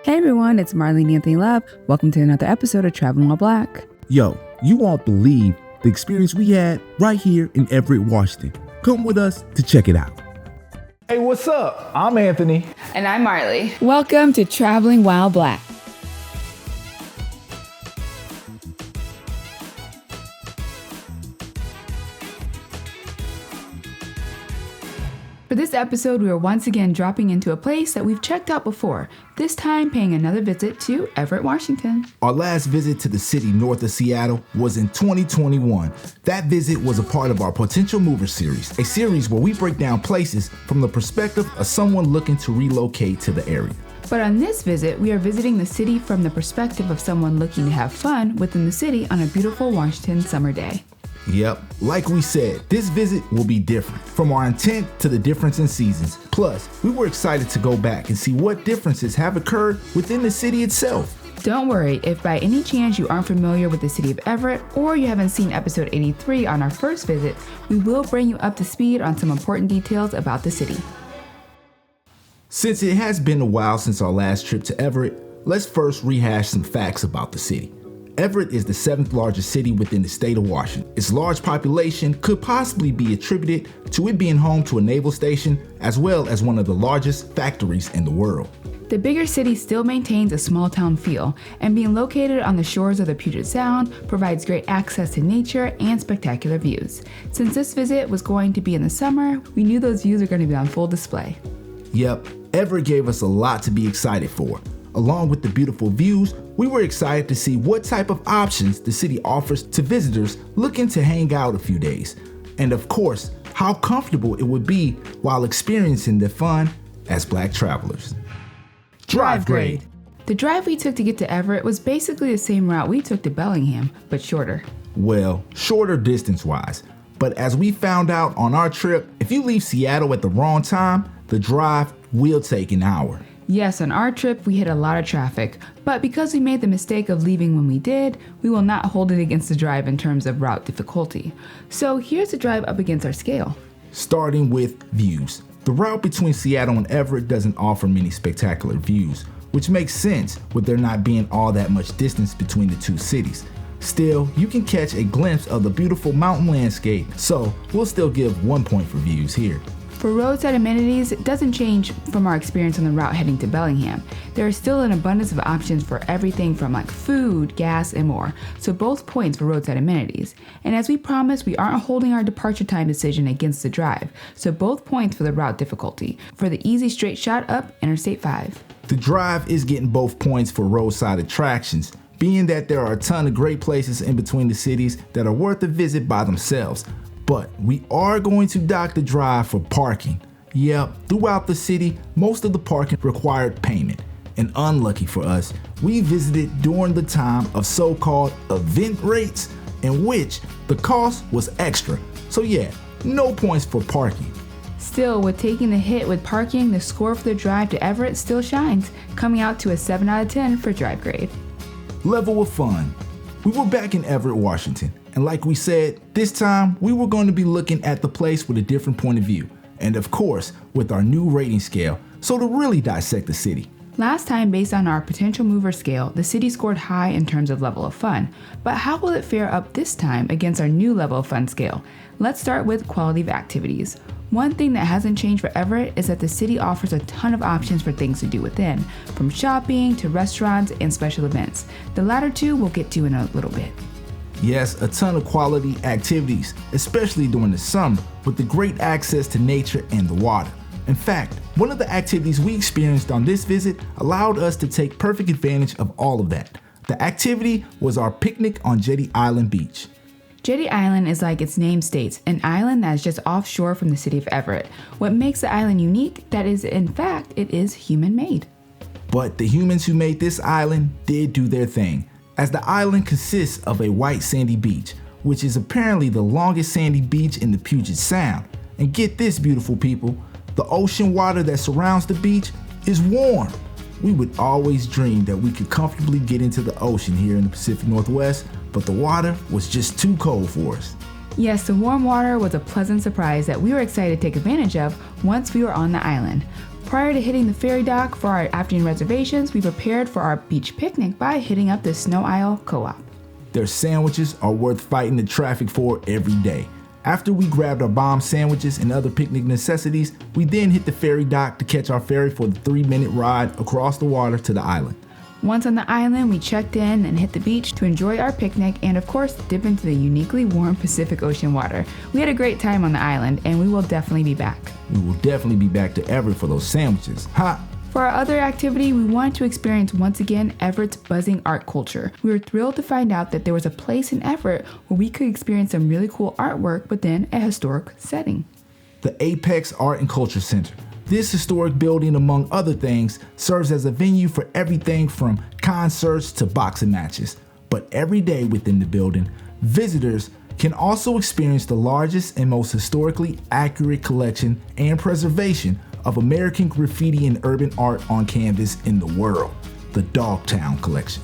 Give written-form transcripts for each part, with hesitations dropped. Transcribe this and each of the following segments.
Hey everyone, it's Marlie and Anthony Love. Welcome to another episode of Traveling While Black. Yo, you won't believe the experience we had right here in Everett, Washington. Come with us to check it out. Hey, what's up? I'm Anthony. And I'm Marlie. Welcome to Traveling While Black. For this episode, we are once again dropping into a place that we've checked out before, this time paying another visit to Everett, Washington. Our last visit to the city north of Seattle was in 2021. That visit was a part of our Potential Mover series, a series where we break down places from the perspective of someone looking to relocate to the area. But on this visit, we are visiting the city from the perspective of someone looking to have fun within the city on a beautiful Washington summer day. Yep, like we said, this visit will be different, from our intent to the difference in seasons. Plus, we were excited to go back and see what differences have occurred within the city itself. Don't worry, if by any chance you aren't familiar with the city of Everett, or you haven't seen episode 83 on our first visit, we will bring you up to speed on some important details about the city. Since it has been a while since our last trip to Everett, let's first rehash some facts about the city. Everett is the 7th largest city within the state of Washington. Its large population could possibly be attributed to it being home to a naval station, as well as one of the largest factories in the world. The bigger city still maintains a small town feel, and being located on the shores of the Puget Sound provides great access to nature and spectacular views. Since this visit was going to be in the summer, we knew those views are going to be on full display. Yep, Everett gave us a lot to be excited for. Along with the beautiful views, we were excited to see what type of options the city offers to visitors looking to hang out a few days. And of course, how comfortable it would be while experiencing the fun as Black travelers. Drive grade. The drive we took to get to Everett was basically the same route we took to Bellingham, but shorter. Well, shorter distance-wise. But as we found out on our trip, if you leave Seattle at the wrong time, the drive will take an hour. Yes, on our trip, we hit a lot of traffic, but because we made the mistake of leaving when we did, we will not hold it against the drive in terms of route difficulty. So here's the drive up against our scale. Starting with views. The route between Seattle and Everett doesn't offer many spectacular views, which makes sense with there not being all that much distance between the two cities. Still, you can catch a glimpse of the beautiful mountain landscape, so we'll still give 1 point for views here. For roadside amenities, it doesn't change from our experience on the route heading to Bellingham. There is still an abundance of options for everything from like food, gas, and more, so both points for roadside amenities. And as we promised, we aren't holding our departure time decision against the drive, so both points for the route difficulty. For the easy straight shot up Interstate 5. The drive is getting both points for roadside attractions, being that there are a ton of great places in between the cities that are worth a visit by themselves. But we are going to dock the drive for parking. Yep, throughout the city, most of the parking required payment. And unlucky for us, we visited during the time of so-called event rates, in which the cost was extra. So yeah, no points for parking. Still, with taking the hit with parking, the score for the drive to Everett still shines, coming out to a 7 out of 10 for drive grade. Level of fun. We were back in Everett, Washington. And like we said, this time we were going to be looking at the place with a different point of view. And of course, with our new rating scale, so to really dissect the city. Last time, based on our potential mover scale, the city scored high in terms of level of fun. But how will it fare up this time against our new level of fun scale? Let's start with quality of activities. One thing that hasn't changed for Everett is that the city offers a ton of options for things to do within, from shopping to restaurants and special events. The latter two we'll get to in a little bit. Yes, a ton of quality activities, especially during the summer, with the great access to nature and the water. In fact, one of the activities we experienced on this visit allowed us to take perfect advantage of all of that. The activity was our picnic on Jetty Island beach. Jetty Island is like its name states, an island that is just offshore from the city of Everett. What makes the island unique, that is, in fact, it is human-made. But the humans who made this island did do their thing, as the island consists of a white sandy beach, which is apparently the longest sandy beach in the Puget Sound. And get this, beautiful people, the ocean water that surrounds the beach is warm. We would always dream that we could comfortably get into the ocean here in the Pacific Northwest, but the water was just too cold for us. Yes, the warm water was a pleasant surprise that we were excited to take advantage of once we were on the island. Prior to hitting the ferry dock for our afternoon reservations, we prepared for our beach picnic by hitting up the Snow Isle Co-op. Their sandwiches are worth fighting the traffic for every day. After we grabbed our bomb sandwiches and other picnic necessities, we then hit the ferry dock to catch our ferry for the 3-minute ride across the water to the island. Once on the island, we checked in and hit the beach to enjoy our picnic and of course dip into the uniquely warm Pacific Ocean water. We had a great time on the island and we will definitely be back. We will definitely be back to Everett for those sandwiches. Ha! For our other activity, we wanted to experience once again Everett's buzzing art culture. We were thrilled to find out that there was a place in Everett where we could experience some really cool artwork within a historic setting. The Apex Art and Culture Center. This historic building, among other things, serves as a venue for everything from concerts to boxing matches. But every day within the building, visitors can also experience the largest and most historically accurate collection and preservation of American graffiti and urban art on canvas in the world, the Dogtown Collection.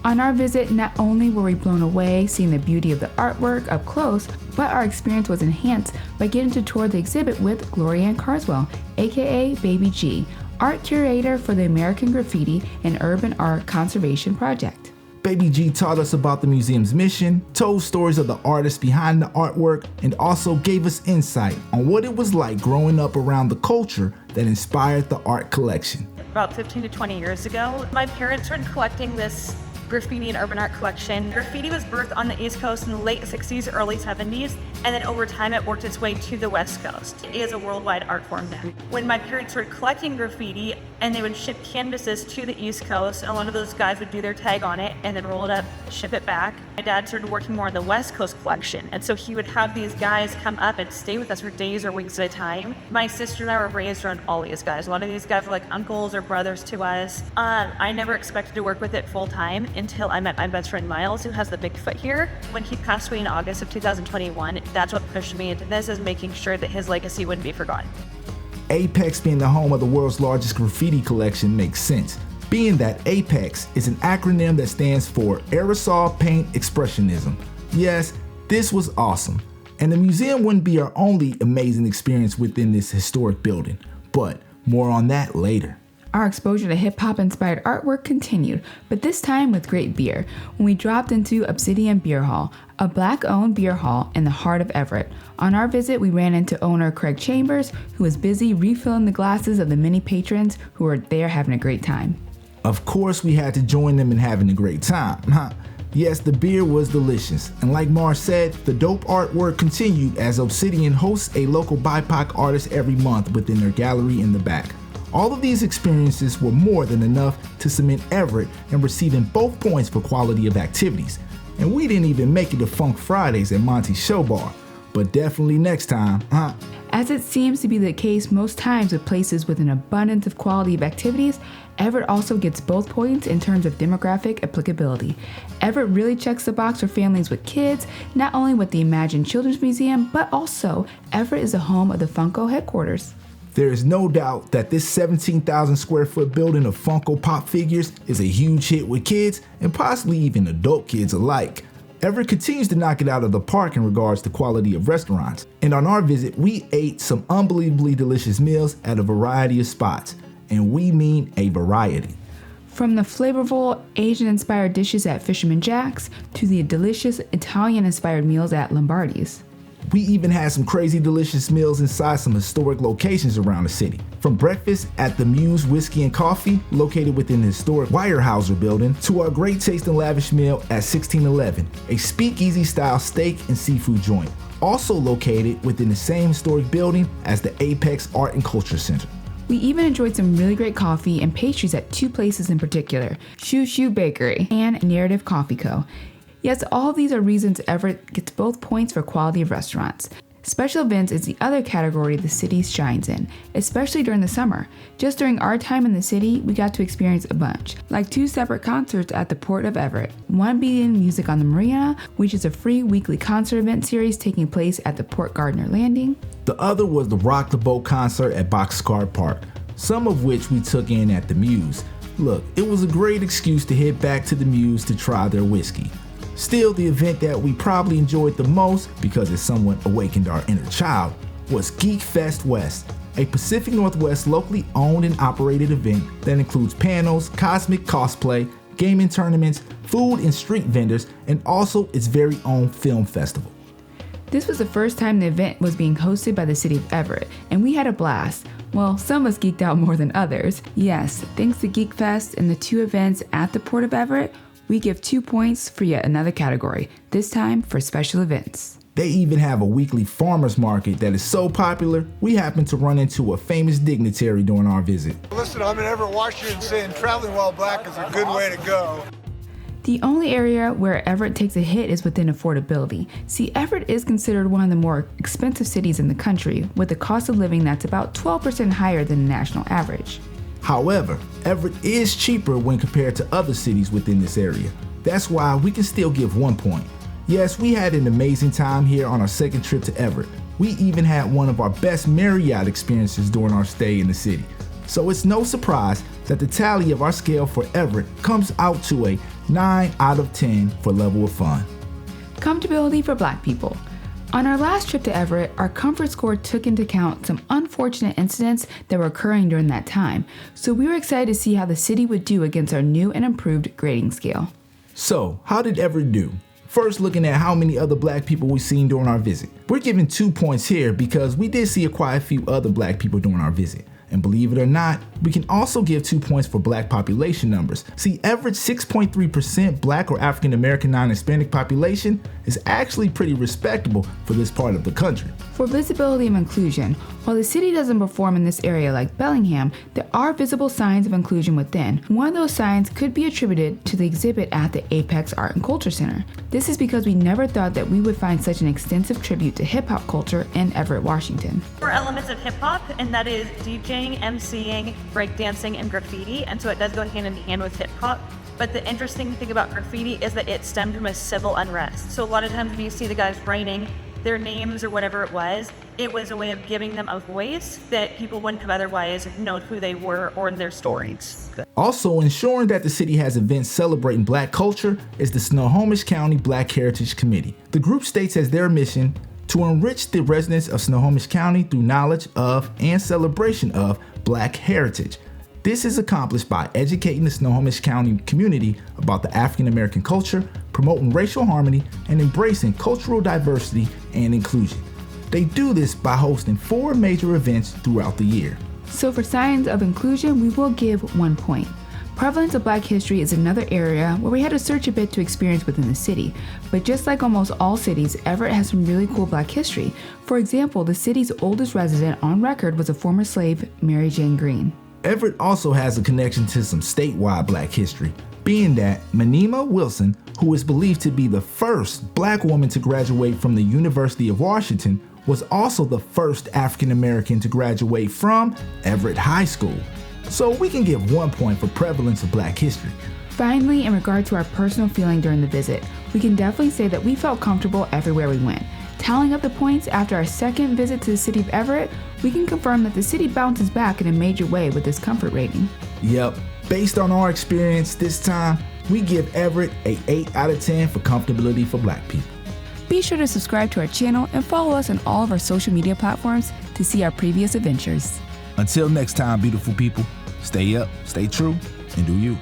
On our visit, not only were we blown away seeing the beauty of the artwork up close, but our experience was enhanced by getting to tour the exhibit with Glorianne Carswell, aka Baby G, art curator for the American Graffiti and Urban Art Conservation Project. Baby G taught us about the museum's mission, told stories of the artists behind the artwork, and also gave us insight on what it was like growing up around the culture that inspired the art collection. About 15 to 20 years ago, my parents started collecting this graffiti and urban art collection. Graffiti was birthed on the East Coast in the late 60s, early 70s, and then over time it worked its way to the West Coast. It is a worldwide art form now. When my parents started collecting graffiti and they would ship canvases to the East Coast, a lot of those guys would do their tag on it and then roll it up, ship it back. My dad started working more on the West Coast collection, and so he would have these guys come up and stay with us for days or weeks at a time. My sister and I were raised around all these guys. A lot of these guys were like uncles or brothers to us. I never expected to work with it full time until I met my best friend Miles, who has the Bigfoot here. When he passed away in August of 2021, that's what pushed me into this, is making sure that his legacy wouldn't be forgotten. Apex being the home of the world's largest graffiti collection makes sense, being that Apex is an acronym that stands for Aerosol Paint Expressionism. Yes, this was awesome, and the museum wouldn't be our only amazing experience within this historic building, but more on that later. Our exposure to hip-hop inspired artwork continued, but this time with great beer, when we dropped into Obsidian Beer Hall, a Black-owned beer hall in the heart of Everett. On our visit, we ran into owner Craig Chambers, who was busy refilling the glasses of the many patrons who were there having a great time. Of course, we had to join them in having a great time. Yes, the beer was delicious, and like Mar said, the dope artwork continued as Obsidian hosts a local BIPOC artist every month within their gallery in the back. All of these experiences were more than enough to cement Everett and receiving both points for quality of activities. And we didn't even make it to Funk Fridays at Monty's Show Bar, but definitely next time, As it seems to be the case most times with places with an abundance of quality of activities, Everett also gets both points in terms of demographic applicability. Everett really checks the box for families with kids, not only with the Imagine Children's Museum, but also Everett is the home of the Funko headquarters. There is no doubt that this 17,000 square foot building of Funko Pop figures is a huge hit with kids and possibly even adult kids alike. Everett continues to knock it out of the park in regards to quality of restaurants. And on our visit, we ate some unbelievably delicious meals at a variety of spots. And we mean a variety. From the flavorful Asian-inspired dishes at Fisherman Jack's to the delicious Italian-inspired meals at Lombardi's. We even had some crazy delicious meals inside some historic locations around the city. From breakfast at the Muse Whiskey and Coffee, located within the historic Weyerhaeuser building, to our great taste and lavish meal at 1611, a speakeasy-style steak and seafood joint, also located within the same historic building as the Apex Art and Culture Center. We even enjoyed some really great coffee and pastries at two places in particular, Shoo Shoo Bakery and Narrative Coffee Co. Yes, all of these are reasons Everett gets both points for quality of restaurants. Special events is the other category the city shines in, especially during the summer. Just during our time in the city, we got to experience a bunch, like two separate concerts at the Port of Everett. One being Music on the Marina, which is a free weekly concert event series taking place at the Port Gardner Landing. The other was the Rock the Boat concert at Boxcar Park, some of which we took in at the Muse. Look, it was a great excuse to head back to the Muse to try their whiskey. Still, the event that we probably enjoyed the most, because it somewhat awakened our inner child, was Geek Fest West. a Pacific Northwest locally owned and operated event that includes panels, cosmic cosplay, gaming tournaments, food and street vendors, and also its very own film festival. This was the first time the event was being hosted by the city of Everett, and we had a blast. Well, some of us geeked out more than others. Yes, thanks to Geek Fest and the 2 events at the Port of Everett, we give 2 points for yet another category, this time for special events. They even have a weekly farmers market that is so popular, we happened to run into a famous dignitary during our visit. Listen, I'm in Everett, Washington, saying traveling while black is a good way to go. The only area where Everett takes a hit is within affordability. See, Everett is considered one of the more expensive cities in the country, with a cost of living that's about 12% higher than the national average. However, Everett is cheaper when compared to other cities within this area. That's why we can still give 1 point. Yes, we had an amazing time here on our second trip to Everett. We even had one of our best Marriott experiences during our stay in the city. So it's no surprise that the tally of our scale for Everett comes out to a 9 out of 10 for level of fun. Comfortability for Black people. On our last trip to Everett, our comfort score took into account some unfortunate incidents that were occurring during that time, so we were excited to see how the city would do against our new and improved grading scale. So, how did Everett do? First, looking at how many other Black people we've seen during our visit. We're giving 2 points here because we did see quite a few other Black people during our visit. And believe it or not, we can also give 2 points for Black population numbers. See, Everett's 6.3% Black or African American non-Hispanic population is actually pretty respectable for this part of the country. For visibility and inclusion, while the city doesn't perform in this area like Bellingham, there are visible signs of inclusion within. One of those signs could be attributed to the exhibit at the Apex Art and Culture Center. This is because we never thought that we would find such an extensive tribute to hip-hop culture in Everett, Washington. There are elements of hip-hop, and that is DJing, MCing, breakdancing, and graffiti, and so it does go hand in hand with hip-hop. But the interesting thing about graffiti is that it stemmed from a civil unrest. So a lot of times when you see the guys writing their names or whatever it was a way of giving them a voice that people wouldn't have otherwise known who they were or their stories. Also, ensuring that the city has events celebrating Black culture is the Snohomish County Black Heritage Committee. The group states as their mission to enrich the residents of Snohomish County through knowledge of and celebration of Black heritage. This is accomplished by educating the Snohomish County community about the African American culture, promoting racial harmony, and embracing cultural diversity and inclusion. They do this by hosting 4 major events throughout the year. So for signs of inclusion, we will give 1 point. Prevalence of Black history is another area where we had to search a bit to experience within the city. But just like almost all cities, Everett has some really cool Black history. For example, the city's oldest resident on record was a former slave, Mary Jane Green. Everett also has a connection to some statewide Black history, being that Manema Wilson, who is believed to be the first Black woman to graduate from the University of Washington, was also the first African American to graduate from Everett High School. So we can give 1 point for prevalence of Black history. Finally, in regard to our personal feeling during the visit, we can definitely say that we felt comfortable everywhere we went. Tallying up the points after our second visit to the city of Everett, we can confirm that the city bounces back in a major way with this comfort rating. Yep, based on our experience this time, we give Everett a 8 out of 10 for comfortability for Black people. Be sure to subscribe to our channel and follow us on all of our social media platforms to see our previous adventures. Until next time, beautiful people, stay up, stay true, and do you.